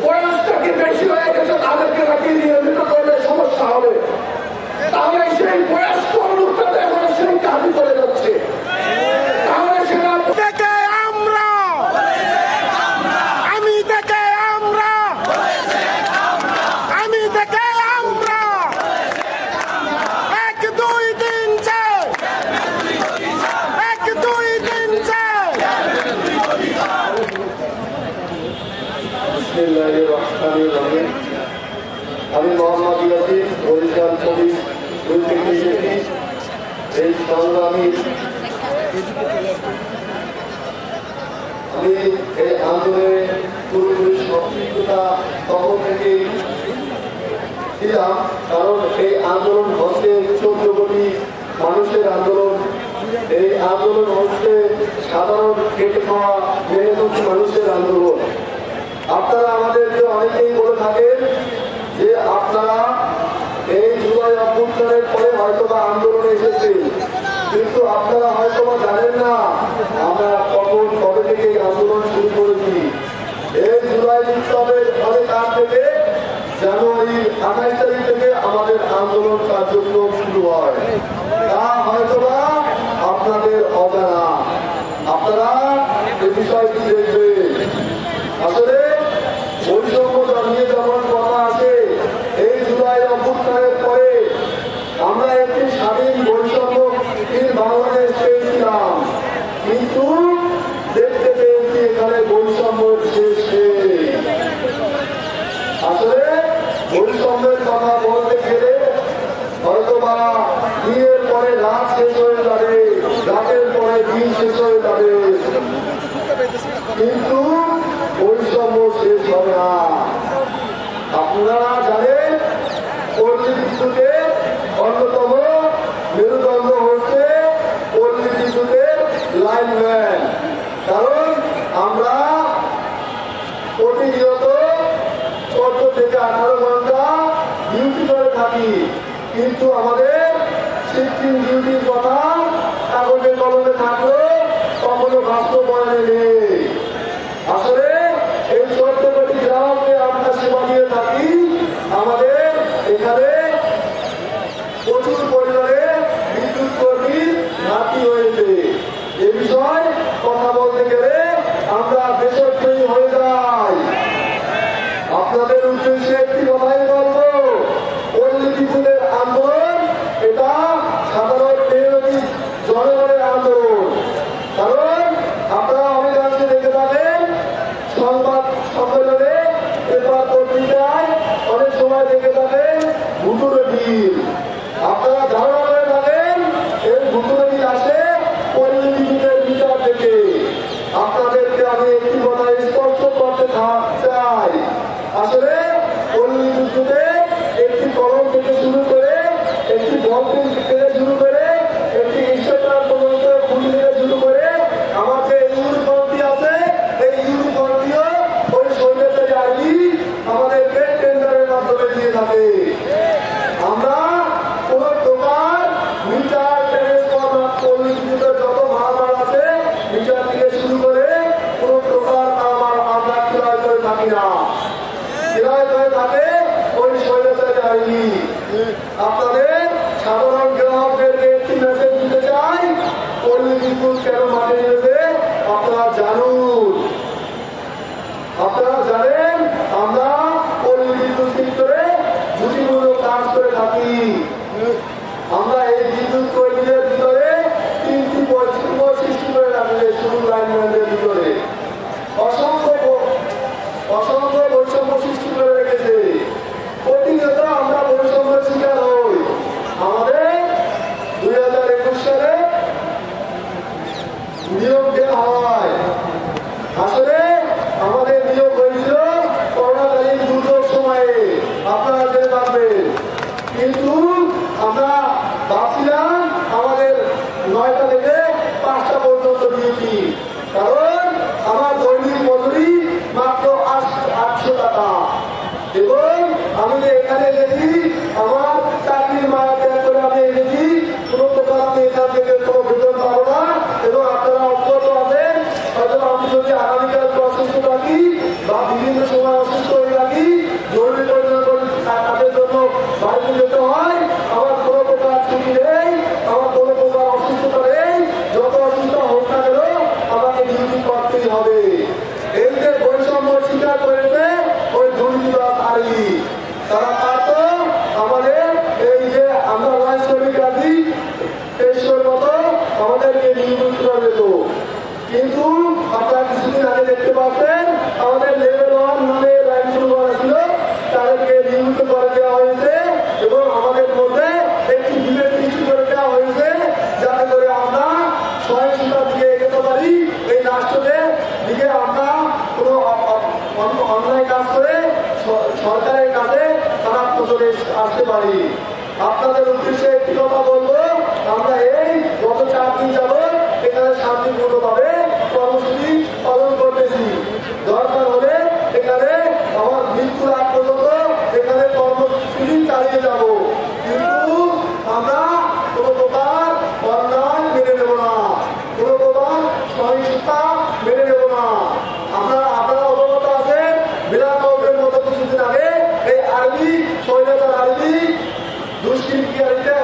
বয়সটাকে বেশি হয়ে গেছে, তাদেরকে নাকি নিয়মিত করলে সমস্যা হবে। তাহলে সেই বয়স্ক লোকটা এখন সেই কাজই করে যাচ্ছে। তাহলে সেটা থেকে আমরা, আমি থেকে আমরা, আমি থেকে আমরা, 1 2 3 4, 1 2 3 4। আমি মোহাম্মদ ইয়াসিন, বরিশাল কবি থেকে এসেছি। এই সংগ্রামী আমি এই আন্দোলনে পুরোপুরি সম্পৃক্ততা তখন থেকে ছিলাম, কারণ এই আন্দোলন হচ্ছে 14 কোটি মানুষের আন্দোলন। এই আন্দোলন হচ্ছে সাধারণ খেটে খাওয়া মেহনতি মানুষের আন্দোলন। আপনারা আমাদেরকে অনেকেই বলে থাকেন যে আপনারা এই জুলাই অভ্যুত্থানের পরে হয়তোবা আন্দোলনে এসেছেন, কিন্তু আপনারা হয়তোবা জানেন না আমরা কবে থেকে এই আন্দোলন শুরু করেছি। এই জুলাই বিপ্লবের অনেক আগ থেকে জানুয়ারি 28 তারিখ থেকে আমাদের আন্দোলন কার্যক্রম শুরু হয়। তা হয়তোবা আপনাদের অজানা, আপনারা এই বিষয়টি দেখবেন। আসলে বৈষম্য নিয়ে যখন কথা আসে, এই জুলাই অভ্যুত্থানের পরে আমরা একটি স্বাধীন বৈষম্যহীন বাংলাদেশ পেয়েছিলাম, কিন্তু দেখতে পেয়েছি এখানে বৈষম্যের শেষ নেই। আসলে বৈষম্যের কথা বলতে গেলে হয়তোবা দিনের পরে রাত শেষ হয়ে যাবে, রাতের পরে দিন শেষ হয়ে যাবে, কিন্তু বৈষম্য শেষ হবে না। আপনারা জানেন পল্লী বিদ্যুতের অন্যতম মেরুদণ্ড হচ্ছে পল্লী বিদ্যুতের লাইনম্যান। কারণ আমরা প্রতিনিয়ত 14 থেকে 18 ঘন্টা ডিউটি করে থাকি, কিন্তু আমাদের শিফটিং ডিউটির কথা কাগজে কলমে থাকলেও কখনো বাস্তবায়নে নেই। আসলে এই 14 কোটি গ্রাহককে আমরা সেবা দিয়ে থাকি। আমাদের এখানে প্রচুর পরিমাণে বিদ্যুৎ কর্মীর ঘাটতি হয়েছে। এ বিষয়ে কথা বলতে গেলে আমরা বেসরকারি হয়ে যাই। আপনাদের উদ্দেশ্যে একটি কথাই বলবো, পল্লী বিদ্যুতের আন্দোলন এটা সাধারণ মেহনতি জনগণের আন্দোলন। কারণ আপনারা অনেকাংশে দেখে থাকেন সংবাদ সম্মেলনে, পেপার পত্রিকায় অনেক সময় দেখে থাকেন ভুতুরে বিল। আপনারা ধারণা করে থাকেন এই ভুতুরে বিল আসে পল্লী বিদ্যুতের মিটার থেকে। আপনাদেরকে আমি একটি কথা স্পষ্ট করতে চাই, আসলে পল্লী বিদ্যুতে একটি কলম থেকে শুরু করে, একটি বল্টিং থেকে শুরু করে, একটি ইনস্ট্রাক্টর পর্যন্ত খুলি থেকে শুরু করে আমার যে ইউনিফর্মটি আছে, এই ইউনিফর্মটিও ওই সৈন্যচারী আর্মি আমাদেরকে টেন্ডারের মাধ্যমে দিয়ে থাকে। আমরা কোন দোকান মিটার ট্রান্সফরমার পল্লী বিদ্যুতের যত মালামাল আছে মিটার থেকে শুরু করে কোন দোকান আমরা ক্রয় করে থাকি না, ক্রয় করে থাকে ওই সৈন্যচারী আর্মি। আপনাদের সাধারণ গ্রাহকদেরকে একটি মেসেজ দিতে চাই, পল্লী বিদ্যুৎ কেন মাঠে নিয়েছে আপনারা জানুন। আপনারা জানেন আমরা পল্লী বিদ্যুৎ সেক্টরে ঝুঁকিমূলক কাজ করে থাকি। আমরা এই বিদ্যুৎ কর্মীদের ভিতরে 3টি বৈষম্য সৃষ্টি করে রাখলে শুধু লাইনম্যানদের ভিতরে অসংখ্য বৈষম্য সৃষ্টি করে রেখেছে। প্রতিনিয়ত আমরা বৈষম্যের শিকার হই। আমাদের 2021 সালে নিয়োগ দেওয়া হয়। আসলে আমাদের নিয়োগ আমাদেরকে নিয়মিত করা যেত। কিন্তু আপনারা কিছুদিন আগে দেখতে পাচ্ছেন আমাদের লেভেল 1 নামে লাইন শুরু করা ছিল, তাদেরকে নিয়মিত করে দেওয়া হয়েছে এবং আমাদের মধ্যে একটি বিভেদ সৃষ্টি করে দেওয়া হয়েছে, যাতে করে আমরা সহিংসতার দিকে এগোতে পারি, এই রাষ্ট্রের দিকে আমরা কোনো অন্যায় কাজ করে সরকারের কাছে খারাপ নজরে আসতে পারি। আপনাদের উদ্দেশ্যে একটি কথা বলবো, আমরা এই গত 4 দিন যাবৎ এখানে শান্তিপূর্ণভাবে কর্মসূচি পালন করতেছি। দরকার হলে এখানে আমার মৃত্যুর আগ পর্যন্ত এখানে কর্মসূচি চালিয়ে যাব, কিন্তু আমরা কোনো প্রকার অন্যায় মেনে নেব না, কোনো প্রকার সহিংসতা মেনে নেব না। আপনারা অবগত আছেন বিলাকাউটের মতো কিছুদিন আগে এই আর্মি স্বৈরাচার আর্মি দুষ্কৃতিকারীরা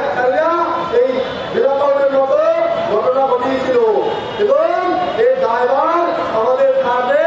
এই বিলাকাউটের মতো ঘটনা ঘটিয়েছিল এবং এই দায়ভার আমাদের সামনে